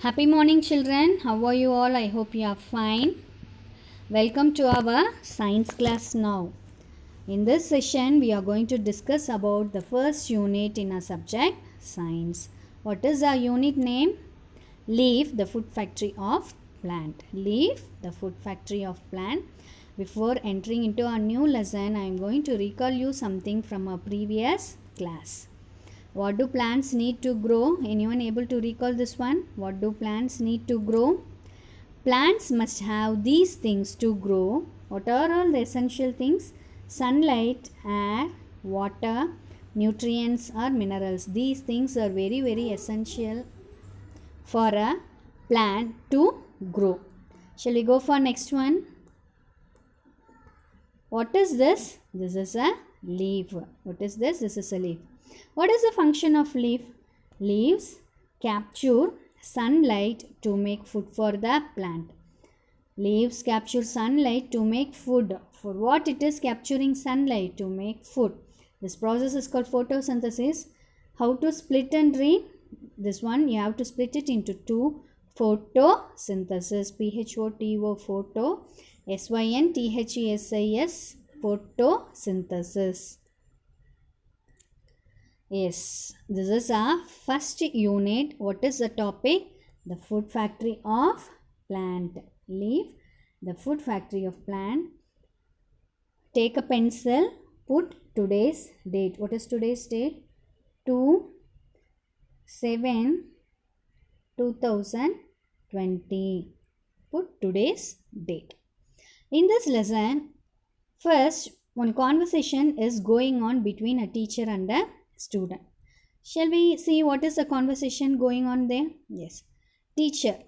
Happy morning, children. How are you all? I hope you are fine. Welcome to our science class now. In this session, we are going to discuss about the first unit in our subject, science. What is our unit name? Leaf, the food factory of plant. Leaf, the food factory of plant. Before entering into our new lesson, I am going to recall you something from our previous class. What do plants need to grow? Anyone able to recall this one? What do plants need to grow? Plants must have these things to grow. What are all the essential things? Sunlight, air, water, nutrients or minerals. These things are very essential for a plant to grow. Shall we go for next one? What is this? This is a leaf. What is this? This is a leaf. What is the function of leaf? Leaves capture sunlight to make food for the plant. Leaves capture sunlight to make food. For what it is capturing sunlight? To make food. This process is called photosynthesis. How to split and read? This one you have to split it into two. Photosynthesis. PHOTO photo. SYNTHESIS photosynthesis. Yes, this is our first unit. What is the topic? The food factory of plant. Leaf, the food factory of plant. Take a pencil, put today's date. What is today's date? 2/7/2020. Put today's date. In this lesson, first one conversation is going on between a teacher and a student. Shall we see what is the conversation going on there? Yes. Teacher.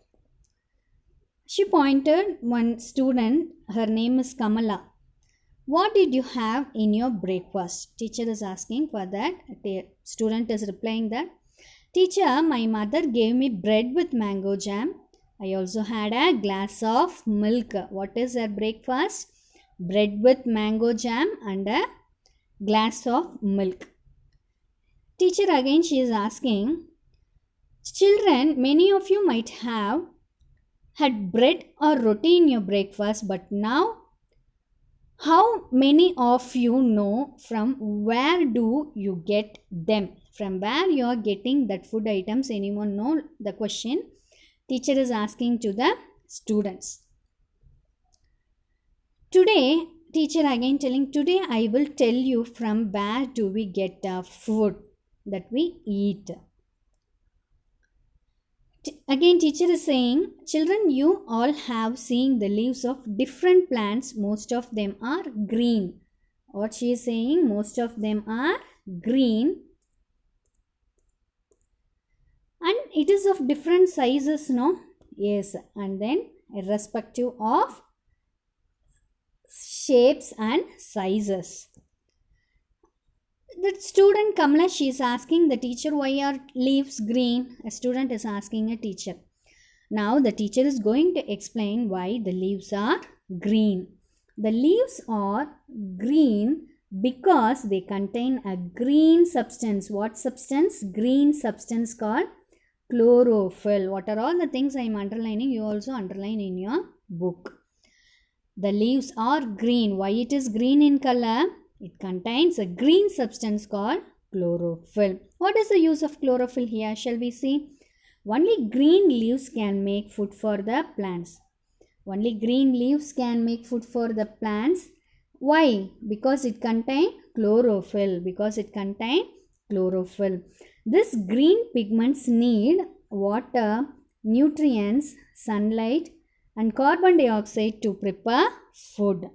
She pointed one student. Her name is Kamala. What did you have in your breakfast? Teacher is asking for that. Student is replying that. Teacher, my mother gave me bread with mango jam. I also had a glass of milk. What is her breakfast? Bread with mango jam and a glass of milk. Teacher again she is asking, children, many of you might have had bread or roti in your breakfast, but now how many of you know from where do you get them? From where you are getting that food items? Anyone know the question? Teacher is asking to the students. Today, teacher again telling, today I will tell you from where do we get our food that we eat. Again teacher is saying, children, you all have seen the leaves of different plants. Most of them are green. What she is saying, most of them are green. And it is of different sizes, no? Yes. And then irrespective of shapes and sizes. The student Kamala, she is asking the teacher, why are leaves green? A student is asking a teacher. Now the teacher is going to explain why the leaves are green. The leaves are green because they contain a green substance. What substance? Green substance called chlorophyll. What are all the things I am underlining? You also underline in your book. The leaves are green. Why it is green in color? It contains a green substance called chlorophyll. What is the use of chlorophyll here? Shall we see? Only green leaves can make food for the plants. Only green leaves can make food for the plants. Why? Because it contains chlorophyll. Because it contains chlorophyll. This green pigments need water, nutrients, sunlight, and carbon dioxide to prepare food.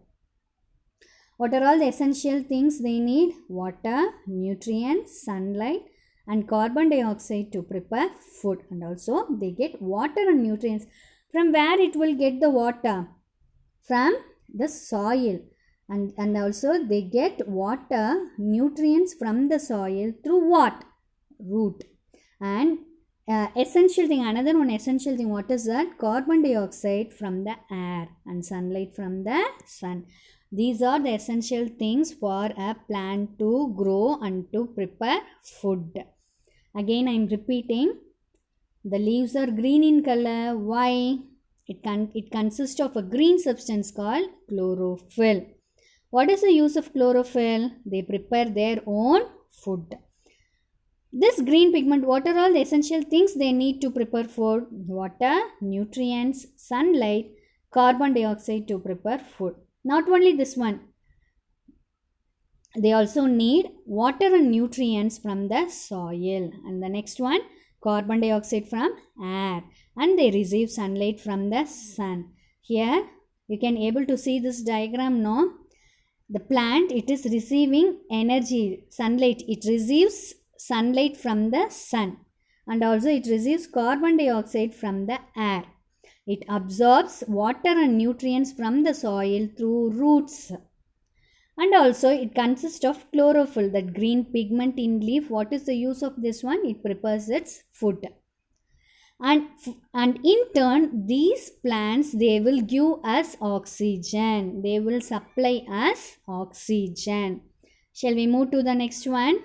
What are all the essential things they need? Water, nutrients, sunlight and carbon dioxide to prepare food. And also they get water and nutrients. From where it will get the water? From the soil. And also they get water, nutrients from the soil through what? Root. And essential thing, another one essential thing, what is that? Carbon dioxide from the air and sunlight from the sun. These are the essential things for a plant to grow and to prepare food. Again I am repeating. The leaves are green in color. Why? It consists of a green substance called chlorophyll. What is the use of chlorophyll? They prepare their own food. This green pigment, what are all the essential things they need to prepare food? Water, nutrients, sunlight, carbon dioxide to prepare food. Not only this one, they also need water and nutrients from the soil. And the next one, carbon dioxide from air. And they receive sunlight from the sun. Here, you can able to see this diagram, no? The plant, it is receiving energy, sunlight. It receives sunlight from the sun. And also it receives carbon dioxide from the air. It absorbs water and nutrients from the soil through roots. And also it consists of chlorophyll, that green pigment in leaf. What is the use of this one? It prepares its food. And in turn, these plants, they will give us oxygen. They will supply us oxygen. Shall we move to the next one?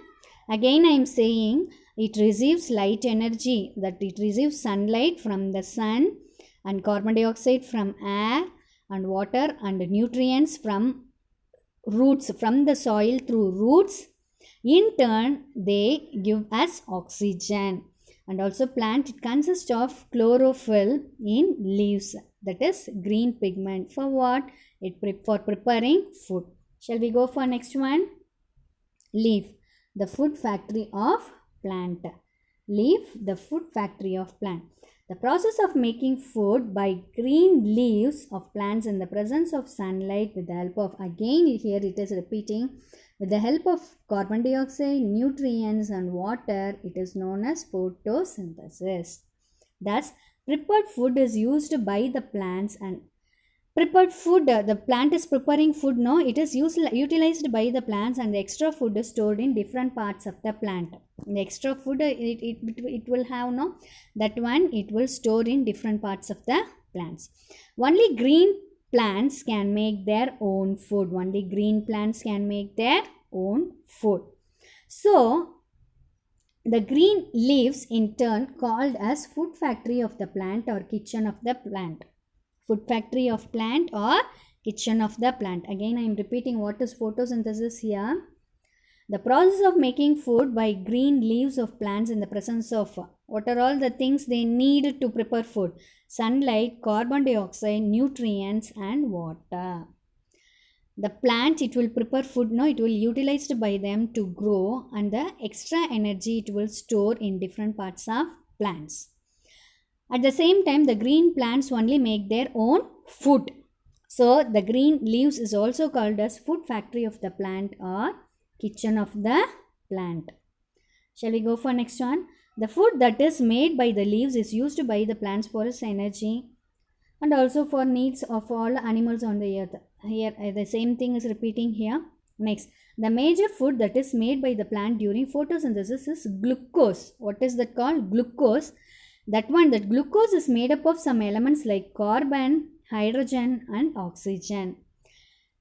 Again I am saying it receives light energy, that it receives sunlight from the sun and carbon dioxide from air and water and nutrients from roots, from the soil through roots. In turn, they give us oxygen. And also plant, it consists of chlorophyll in leaves, that is green pigment. For what? For preparing food. Shall we go for next one? Leaf, the food factory of plant. Leaf, the food factory of plant. The process of making food by green leaves of plants in the presence of sunlight with the help of, again here it is repeating, with the help of carbon dioxide, nutrients and water, it is known as photosynthesis. Thus, prepared food is used by the plants, and prepared food, the plant is preparing food, no, it is utilized by the plants, and the extra food is stored in different parts of the plant. The extra food, it will have, no, that one it will store in different parts of the plants. Only green plants can make their own food. Only green plants can make their own food. So, the green leaves in turn called as food factory of the plant or kitchen of the plant. Food factory of plant or kitchen of the plant. Again I am repeating what is photosynthesis here. The process of making food by green leaves of plants in the presence of, what are all the things they need to prepare food? Sunlight, carbon dioxide, nutrients and water. The plant, it will prepare food, no, it will utilized by them to grow, and the extra energy it will store in different parts of plants. At the same time, the green plants only make their own food. So, the green leaves is also called as food factory of the plant or kitchen of the plant. Shall we go for next one? The food that is made by the leaves is used by the plants for its energy and also for needs of all animals on the earth. Here, the same thing is repeating here. Next, the major food that is made by the plant during photosynthesis is glucose. What is that called? Glucose. That glucose is made up of some elements like carbon, hydrogen and oxygen.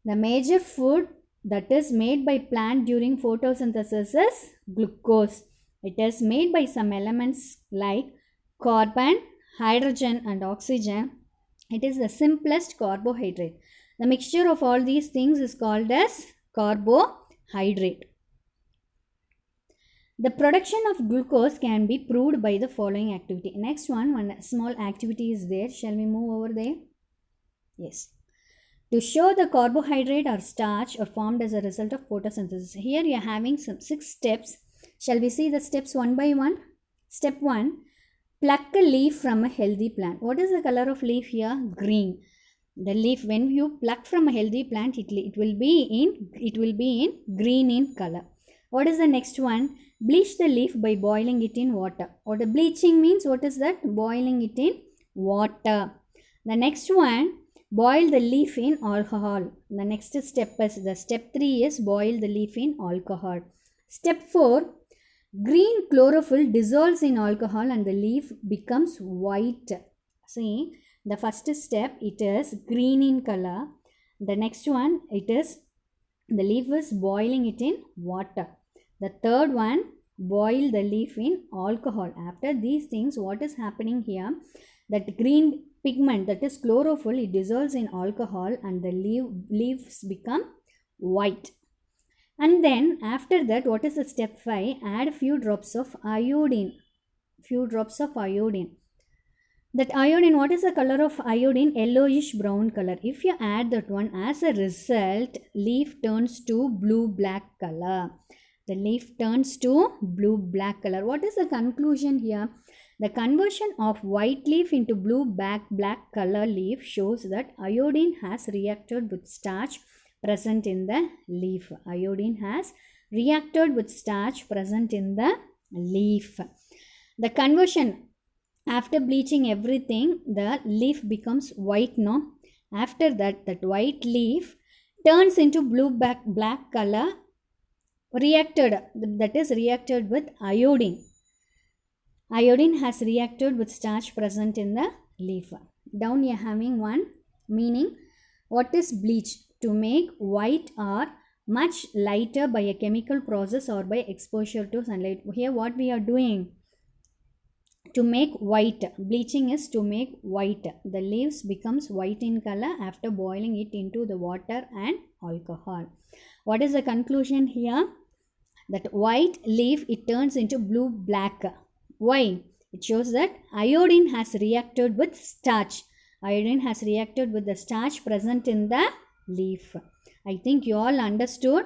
The major food that is made by plant during photosynthesis is glucose. It is made by some elements like carbon, hydrogen and oxygen. It is the simplest carbohydrate. The mixture of all these things is called as carbohydrate. The production of glucose can be proved by the following activity. Next one small activity is there. Shall we move over there? Yes. To show the carbohydrate or starch are formed as a result of photosynthesis. Here you are having some 6 steps. Shall we see the steps one by one? Step 1. Pluck a leaf from a healthy plant. What is the color of leaf here? Green. The leaf, when you pluck from a healthy plant, it will be in green in color. What is the next one? Bleach the leaf by boiling it in water. Or the bleaching means, what is that? Boiling it in water. The next one, boil the leaf in alcohol. The next step is, the step 3 is boil the leaf in alcohol. Step 4, green chlorophyll dissolves in alcohol and the leaf becomes white. See, the first step, it is green in color. The next one, it is, the leaf is boiling it in water. The third one, boil the leaf in alcohol. After these things, what is happening here? That green pigment, that is chlorophyll, it dissolves in alcohol and the leaves become white. And then after that, what is the step 5? Add few drops of iodine. That iodine, what is the color of iodine? Yellowish brown color. If you add that one, as a result, leaf turns to blue-black color. The leaf turns to blue-black color. What is the conclusion here? The conversion of white leaf into blue-black color leaf shows that iodine has reacted with starch present in the leaf. Iodine has reacted with starch present in the leaf. The conversion, after bleaching everything, the leaf becomes white, no? After that, that white leaf turns into black color, reacted, that is reacted with iodine. Iodine has reacted with starch present in the leaf. Down here having one meaning. What is bleach? To make white or much lighter by a chemical process or by exposure to sunlight. Here what we are doing? To make white. Bleaching is to make white. The leaves becomes white in color after boiling it into the water and alcohol. What is the conclusion here? That white leaf, it turns into blue-black. Why? It shows that iodine has reacted with starch. Iodine has reacted with the starch present in the leaf. I think you all understood.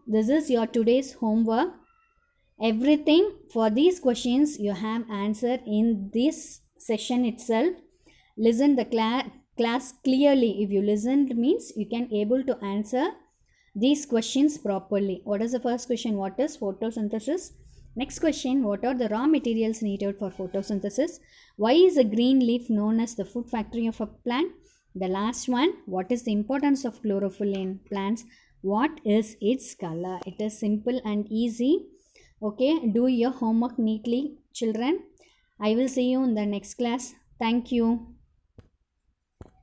This is your today's homework. Everything for these questions you have answered in this session itself. Listen the class clearly. If you listened means you can able to answer these questions properly. What is the first question? What is photosynthesis? Next question, what are the raw materials needed for photosynthesis? Why is a green leaf known as the food factory of a plant? The last one, what is the importance of chlorophyll in plants? What is its color? It is simple and easy. Okay, do your homework neatly, children. I will see you in the next class. Thank you.